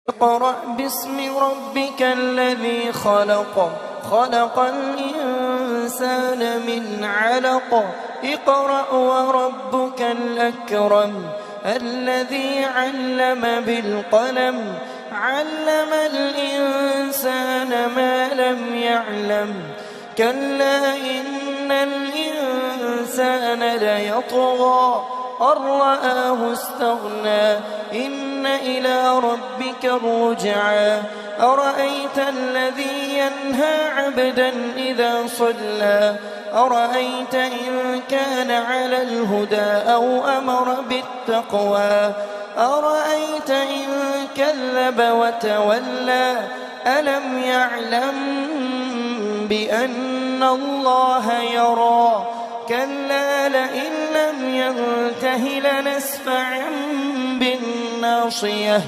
اقرأ باسم ربك الذي خلق خلق الإنسان من علق اقرأ وربك الأكرم الذي علم بالقلم علم الإنسان ما لم يعلم كلا إن الإنسان ليطغى أن رآه استغنى إن إلى ربك الرجعى أرأيت الذي ينهى عبدا إذا صلى أرأيت إن كان على الهدى أو أمر بالتقوى أرأيت إن كذب وتولى ألم يعلم بأن الله يرى كلا لئن لم ينته لنسفعا بالناصية